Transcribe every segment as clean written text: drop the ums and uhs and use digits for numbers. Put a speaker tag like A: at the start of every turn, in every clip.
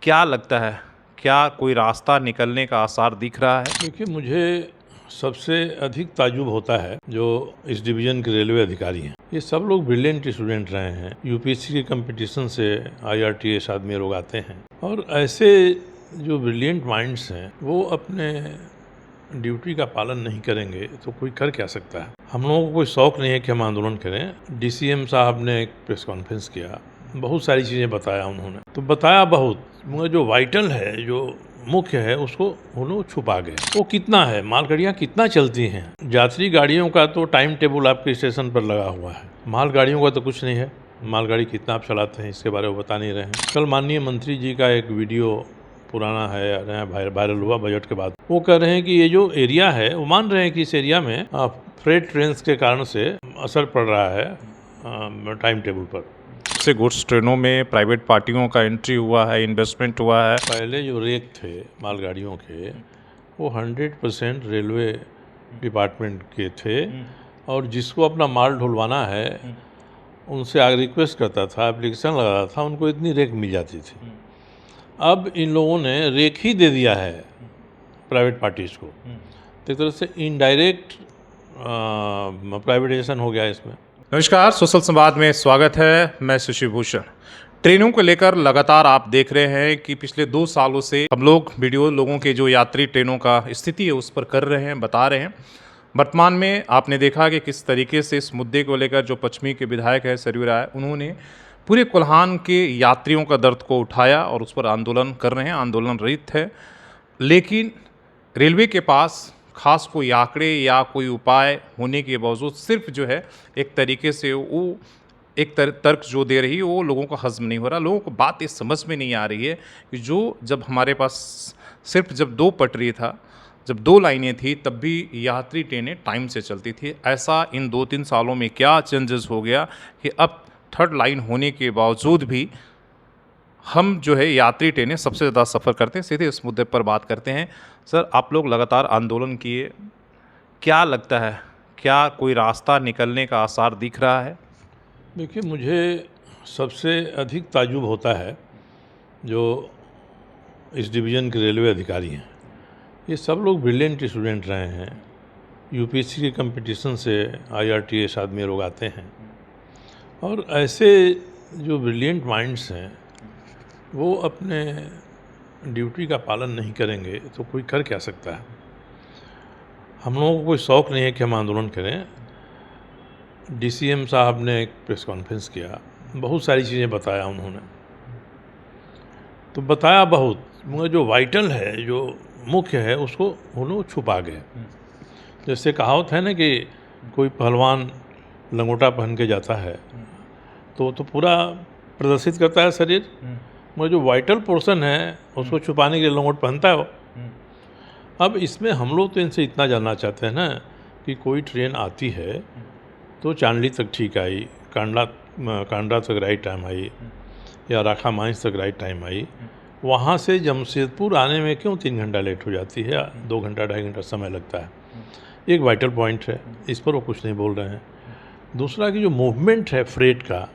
A: क्या लगता है, क्या कोई रास्ता निकलने का आसार दिख रहा है?
B: देखिए, मुझे सबसे अधिक ताज्जुब होता है जो इस डिवीज़न के रेलवे अधिकारी हैं। ये सब लोग ब्रिलियंट स्टूडेंट रहे हैं। यूपीएससी के कंपटीशन से IRTS आदमी लोग आते हैं और ऐसे जो ब्रिलियंट माइंड्स हैं वो अपने ड्यूटी का पालन नहीं करेंगे तो कोई कर क्या सकता है। हम लोगों को कोई शौक नहीं है कि हम आंदोलन करें। DCM साहब ने एक प्रेस कॉन्फ्रेंस किया, बहुत सारी चीज़ें बताया उन्होंने, तो बताया बहुत, मगर जो वाइटल है, जो मुख्य है, उसको उन्होंने छुपा गए। वो कितना है, मालगाड़ियाँ कितना चलती हैं। यात्री गाड़ियों का तो टाइम टेबल आपके स्टेशन पर लगा हुआ है, मालगाड़ियों का तो कुछ नहीं है। मालगाड़ी कितना आप चलाते हैं इसके बारे में बता नहीं रहे हैं। कल माननीय मंत्री जी का एक वीडियो पुराना है, नया वायरल हुआ बजट के बाद। वो कह रहे हैं कि ये जो एरिया है, वो मान रहे हैं कि इस एरिया में फ्रेट ट्रेन्स के कारण से असर पड़ रहा है टाइम टेबल पर।
A: से गुड्स ट्रेनों में प्राइवेट पार्टियों का एंट्री हुआ है, इन्वेस्टमेंट हुआ है।
B: पहले जो रेक थे मालगाड़ियों के, वो 100% रेलवे डिपार्टमेंट के थे, और जिसको अपना माल ढुलवाना है उनसे आगे रिक्वेस्ट करता था, एप्लीकेशन लगाता था, उनको इतनी रेक मिल जाती थी। अब इन लोगों ने रेक ही दे दिया है प्राइवेट पार्टीज को, तो एक तरह से इनडायरेक्ट प्राइवेटाइजेशन हो गया इसमें।
A: नमस्कार, सोशल संवाद में स्वागत है। मैं शशि भूषण। ट्रेनों को लेकर लगातार आप देख रहे हैं कि पिछले 2 सालों से हम लोग वीडियो लोगों के जो यात्री ट्रेनों का स्थिति है उस पर कर रहे हैं, बता रहे हैं। वर्तमान में आपने देखा कि किस तरीके से इस मुद्दे को लेकर जो पश्चिमी के विधायक है सरयू राय, उन्होंने पूरे कोल्हान के यात्रियों का दर्द को उठाया और उस पर आंदोलन कर रहे हैं, आंदोलन रहित है। लेकिन रेलवे के पास खास कोई आंकड़े या कोई उपाय होने के बावजूद सिर्फ जो है एक तरीके से वो एक तर्क जो दे रही है वो लोगों को हज़म नहीं हो रहा। लोगों को बात इस समझ में नहीं आ रही है कि जो जब हमारे पास सिर्फ जब 2 पटरी था, जब 2 लाइनें थी, तब भी यात्री ट्रेनें टाइम से चलती थी। ऐसा इन 2-3 सालों में क्या चेंजेस हो गया कि अब 3rd लाइन होने के बावजूद भी हम जो है यात्री ट्रेनें सबसे ज़्यादा सफ़र करते हैं। सीधे इस मुद्दे पर बात करते हैं। सर, आप लोग लगातार आंदोलन किए, क्या लगता है, क्या कोई रास्ता निकलने का आसार दिख रहा है?
B: देखिए, मुझे सबसे अधिक ताज्जुब होता है जो इस डिवीज़न के रेलवे अधिकारी हैं। ये सब लोग ब्रिलियंट स्टूडेंट रहे हैं। यूपीएससी के कंपटीशन से IRTS आदमी लोग आते हैं, और ऐसे जो ब्रिलियंट माइंड्स हैं वो अपने ड्यूटी का पालन नहीं करेंगे तो कोई कर क्या सकता है। हम लोगों को कोई शौक नहीं है कि हम आंदोलन करें। DCM साहब ने एक प्रेस कॉन्फ्रेंस किया, बहुत सारी चीज़ें बताया उन्होंने, तो बताया बहुत, मगर जो वाइटल है, जो मुख्य है, उसको उन्होंने छुपा गए। जैसे कहावत है ना कि कोई पहलवान लंगोटा पहन के जाता है तो पूरा प्रदर्शित करता है शरीर, मगर जो वाइटल पोर्शन है उसको छुपाने के लिए लंगोट पहनता है वो। अब इसमें हम लोग तो इनसे इतना जानना चाहते हैं ना कि कोई ट्रेन आती है तो चांदली तक ठीक आई, कांडला तक राइट टाइम आई, या राखा माइंस तक राइट टाइम आई, वहाँ से जमशेदपुर आने में क्यों 3 घंटा लेट हो जाती है, 2 घंटा 2.5 घंटा समय लगता है। एक वाइटल पॉइंट है, इस पर वो कुछ नहीं बोल रहे हैं। दूसरा कि जो मूवमेंट है फ्रेट का,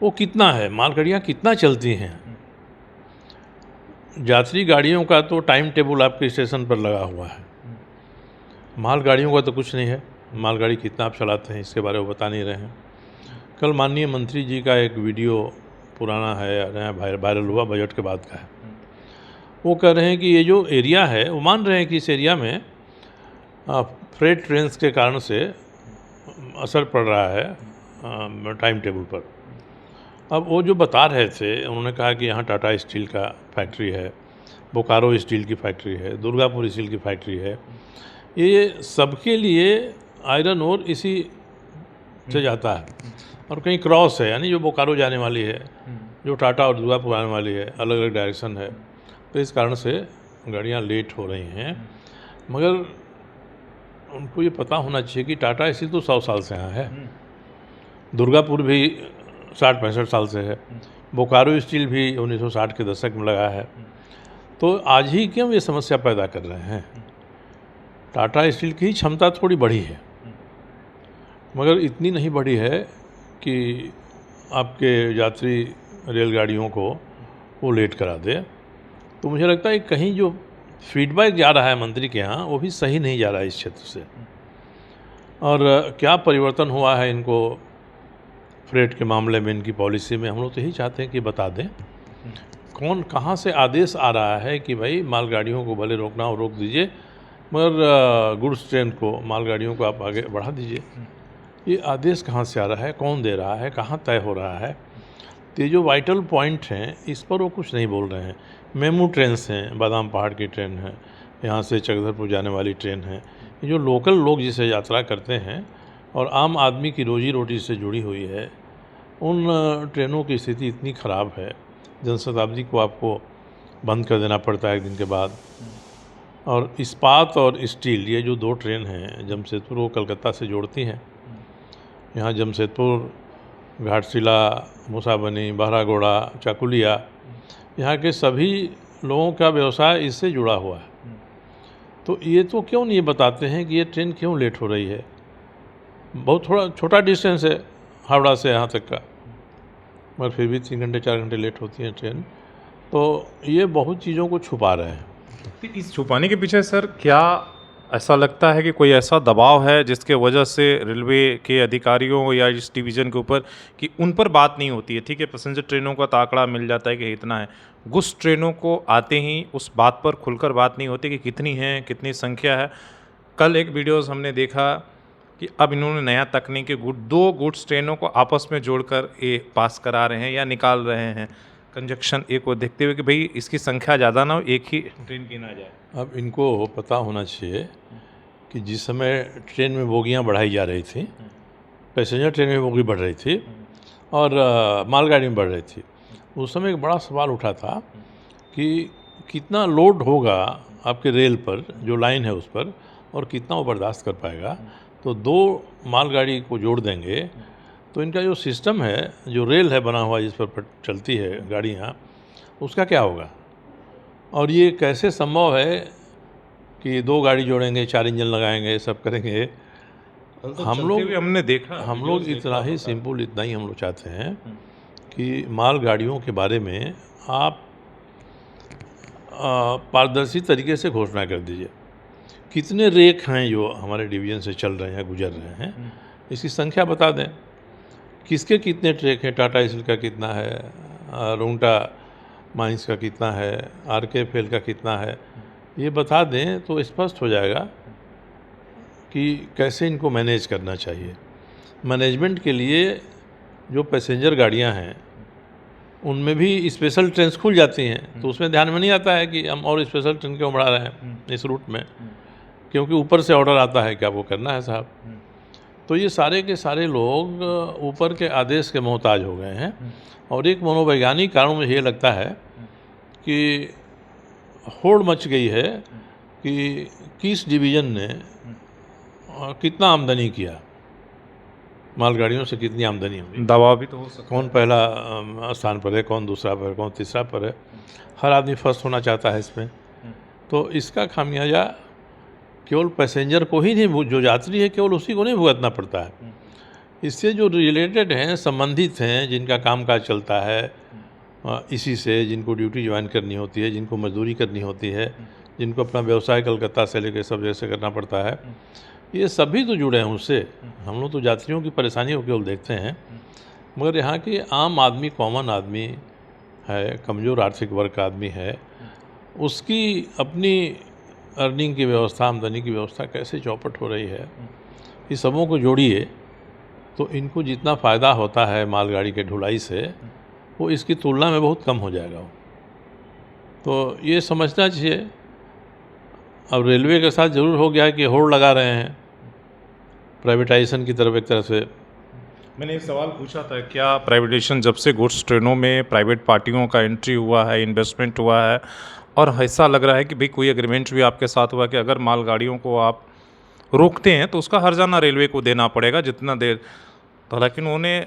B: वो कितना है, मालगाड़ियाँ कितना चलती हैं। यात्री गाड़ियों का तो टाइम टेबल आपके स्टेशन पर लगा हुआ है, मालगाड़ियों का तो कुछ नहीं है। मालगाड़ी कितना आप चलाते हैं इसके बारे में बता नहीं रहे हैं। कल माननीय मंत्री जी का एक वीडियो पुराना है, नया वायरल हुआ बजट के बाद का है। वो कह रहे हैं कि ये जो एरिया है, वो मान रहे हैं कि इस एरिया में फ्रेट ट्रेन्स के कारण से असर पड़ रहा है टाइम टेबल पर। अब वो जो बता रहे थे, उन्होंने कहा कि यहाँ टाटा स्टील का फैक्ट्री है, बोकारो स्टील की फैक्ट्री है, दुर्गापुर स्टील की फैक्ट्री है। ये सबके लिए आयरन ओर इसी से जाता है, और कहीं क्रॉस है, यानी जो बोकारो जाने वाली है, जो टाटा और दुर्गापुर आने वाली है, अलग अलग डायरेक्शन है। तो इस कारण से गाड़ियाँ लेट हो रही हैं। मगर उनको ये पता होना चाहिए कि टाटा स्टील तो 100 साल से यहाँ है, दुर्गापुर भी 60-65 साल से है, बोकारो स्टील भी 1960 के दशक में लगा है। तो आज ही क्यों ये समस्या पैदा कर रहे हैं। टाटा स्टील की क्षमता थोड़ी बढ़ी है, मगर इतनी नहीं बढ़ी है कि आपके यात्री रेलगाड़ियों को वो लेट करा दे। तो मुझे लगता है कहीं जो फीडबैक जा रहा है मंत्री के यहाँ वो भी सही नहीं जा रहा है इस क्षेत्र से। और क्या परिवर्तन हुआ है इनको फ्रेट के मामले में, इनकी पॉलिसी में, हम लोग तो यही चाहते हैं कि बता दें कौन कहाँ से आदेश आ रहा है कि भाई मालगाड़ियों को भले रोकना हो रोक दीजिए, मगर गुड्स ट्रेन को, मालगाड़ियों को आप आगे बढ़ा दीजिए। ये आदेश कहाँ से आ रहा है, कौन दे रहा है, कहाँ तय हो रहा है? तो ये जो वाइटल पॉइंट हैं इस पर वो कुछ नहीं बोल रहे हैं। मेमू ट्रेन्स हैं, बादाम पहाड़ की ट्रेन है, यहाँ से चकधरपुर जाने वाली ट्रेन है, ये जो लोकल लोग जिसे यात्रा करते हैं और आम आदमी की रोजी रोटी से जुड़ी हुई है, उन ट्रेनों की स्थिति इतनी ख़राब है। जनशताब्दी को आपको बंद कर देना पड़ता है एक दिन के बाद। और इस्पात और स्टील, ये जो दो ट्रेन हैं जमशेदपुर को कलकत्ता से जोड़ती हैं, यहाँ जमशेदपुर, घाटशिला, मूसाबनी, बहरागोड़ा, चाकुलिया, यहाँ के सभी लोगों का व्यवसाय इससे जुड़ा हुआ है। तो ये तो क्यों नहीं बताते हैं कि ये ट्रेन क्यों लेट हो रही है? बहुत थोड़ा छोटा डिस्टेंस है हावड़ा से यहाँ तक का, मगर फिर भी 3 घंटे 4 घंटे लेट होती है ट्रेन। तो ये बहुत चीज़ों को छुपा रहे हैं।
A: तो इस छुपाने के पीछे सर क्या ऐसा लगता है कि कोई ऐसा दबाव है जिसके वजह से रेलवे के अधिकारियों या इस डिवीज़न के ऊपर कि उन पर बात नहीं होती है? ठीक है, पैसेंजर ट्रेनों का तो आंकड़ा मिल जाता है कि इतना है, गुड्स ट्रेनों को आते ही उस बात पर खुलकर बात नहीं होती कि कितनी है, कितनी संख्या है। कल एक वीडियोस हमने देखा कि अब इन्होंने नया तकनीक दो गुड्स ट्रेनों को आपस में जोड़कर ये पास करा रहे हैं या निकाल रहे हैं कंजक्शन एक को देखते हुए कि भाई इसकी संख्या ज़्यादा ना हो, एक ही ट्रेन की ना जाए।
B: अब इनको पता होना चाहिए कि जिस समय ट्रेन में बोगियां बढ़ाई जा रही थी, पैसेंजर ट्रेन में बोगी बढ़ रही थी और मालगाड़ी में बढ़ रही थी, उस समय एक बड़ा सवाल उठा था कि कितना लोड होगा आपके रेल पर, जो लाइन है उस पर, और कितना वो बर्दाश्त कर पाएगा। तो दो मालगाड़ी को जोड़ देंगे तो इनका जो सिस्टम है, जो रेल है बना हुआ जिस पर चलती है गाड़ियाँ, उसका क्या होगा? और ये कैसे संभव है कि 2 गाड़ी जोड़ेंगे, 4 इंजन लगाएंगे, सब करेंगे? हमने देखा, हम लोग इतना ही सिंपल, इतना ही हम लोग चाहते हैं कि मालगाड़ियों के बारे में आप पारदर्शी तरीके से घोषणा कर दीजिए। कितने रेक हैं जो हमारे डिवीज़न से चल रहे हैं, गुजर रहे हैं, इसकी संख्या बता दें। किसके कितने ट्रैक हैं, टाटा स्टील का कितना है, रोंगटा माइंस का कितना है, RKFL का कितना है, ये बता दें तो स्पष्ट हो जाएगा कि कैसे इनको मैनेज करना चाहिए। मैनेजमेंट के लिए जो पैसेंजर गाड़ियां हैं उनमें भी स्पेशल ट्रेन खुल जाती हैं, तो उसमें ध्यान में नहीं आता है कि हम और स्पेशल ट्रेन क्यों बढ़ा रहे हैं इस रूट में, क्योंकि ऊपर से ऑर्डर आता है कि आपको करना है साहब। तो ये सारे के सारे लोग ऊपर के आदेश के मोहताज हो गए हैं। और एक मनोवैज्ञानिक कारण मुझे ये लगता है कि होड़ मच गई है कि किस डिवीज़न ने कितना आमदनी किया, मालगाड़ियों से कितनी आमदनी होगी।
A: दबाव भी तो हो सकता है,
B: कौन पहला स्थान पर है, कौन दूसरा पर है, कौन तीसरा पर है। हर आदमी फर्स्ट होना चाहता है इसमें। तो इसका खामियाजा केवल पैसेंजर को ही नहीं, जो यात्री है केवल उसी को नहीं भुगतना पड़ता है। इससे जो रिलेटेड हैं, संबंधित हैं, जिनका कामकाज चलता है इसी से, जिनको ड्यूटी ज्वाइन करनी होती है, जिनको मजदूरी करनी होती है, जिनको अपना व्यवसाय कलकत्ता से लेकर सब जगह से करना पड़ता है, ये सभी तो जुड़े हैं उससे। हम लोग तो यात्रियों की परेशानियों को केवल देखते हैं, मगर यहाँ के आम आदमी, कॉमन आदमी है, कमज़ोर आर्थिक वर्ग का आदमी है, उसकी अपनी अर्निंग की व्यवस्था, आमदनी की व्यवस्था कैसे चौपट हो रही है। इस सबों को जोड़िए तो इनको जितना फ़ायदा होता है मालगाड़ी के ढुलाई से, वो इसकी तुलना में बहुत कम हो जाएगा। तो ये समझना चाहिए। अब रेलवे के साथ ज़रूर हो गया है कि होड़ लगा रहे हैं प्राइवेटाइजेशन की तरफ। एक तरह से
A: मैंने एक सवाल पूछा था, क्या प्राइवेटाइजेशन जब से गुड्स ट्रेनों में प्राइवेट पार्टियों का एंट्री हुआ है, इन्वेस्टमेंट हुआ है, और ऐसा लग रहा है कि भाई कोई एग्रीमेंट भी आपके साथ हुआ कि अगर मालगाड़ियों को आप रोकते हैं तो उसका हर्जाना रेलवे को देना पड़ेगा जितना देर। तो हालांकि उन्होंने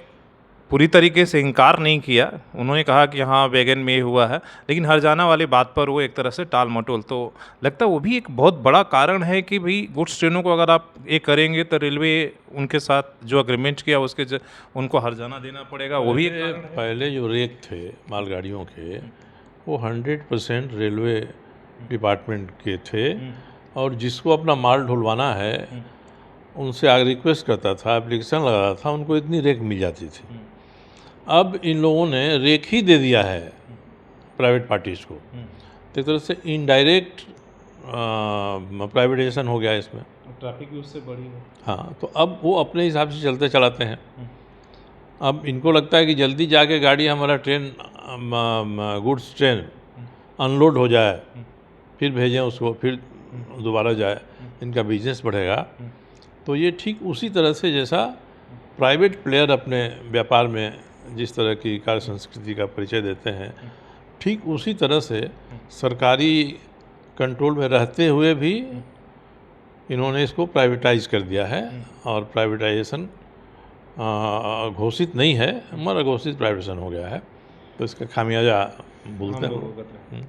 A: पूरी तरीके से इनकार नहीं किया, उन्होंने कहा कि हाँ वैगन में हुआ है, लेकिन हर्जाना वाली बात पर वो एक तरह से टाल मटोल। तो लगता है वो भी एक बहुत बड़ा कारण है कि भाई गुड्स ट्रेनों को अगर आप ये करेंगे तो रेलवे उनके साथ जो एग्रीमेंट किया उनको हर्जाना देना पड़ेगा। वो भी एक कारण है।
B: पहले जो रेक थे मालगाड़ियों के, वो 100% रेलवे डिपार्टमेंट के थे, और जिसको अपना माल ढुलवाना है उनसे आगे रिक्वेस्ट करता था, एप्लीकेशन लगाता था, उनको इतनी रेक मिल जाती थी। अब इन लोगों ने रेक ही दे दिया है प्राइवेट पार्टीज़ को, तो एक तरह से इनडायरेक्ट प्राइवेटाइजेशन हो गया इसमें।
A: ट्रैफिक भी उससे बढ़ी है।
B: हाँ, तो अब वो अपने हिसाब से चलते चलाते हैं। अब इनको लगता है कि जल्दी जाके गाड़ी हमारा ट्रेन गुड्स ट्रेन अनलोड हो जाए, फिर भेजें उसको, फिर दोबारा जाए, इनका बिजनेस बढ़ेगा। तो ये ठीक उसी तरह से जैसा प्राइवेट प्लेयर अपने व्यापार में जिस तरह की कार्य संस्कृति का परिचय देते हैं, ठीक उसी तरह से सरकारी कंट्रोल में रहते हुए भी इन्होंने इसको प्राइवेटाइज कर दिया है। और प्राइवेटाइजेशन घोषित नहीं है, मगर घोषित प्राइवेटाइजेशन हो गया है। तो इसका खामियाजा भुगतते हैं।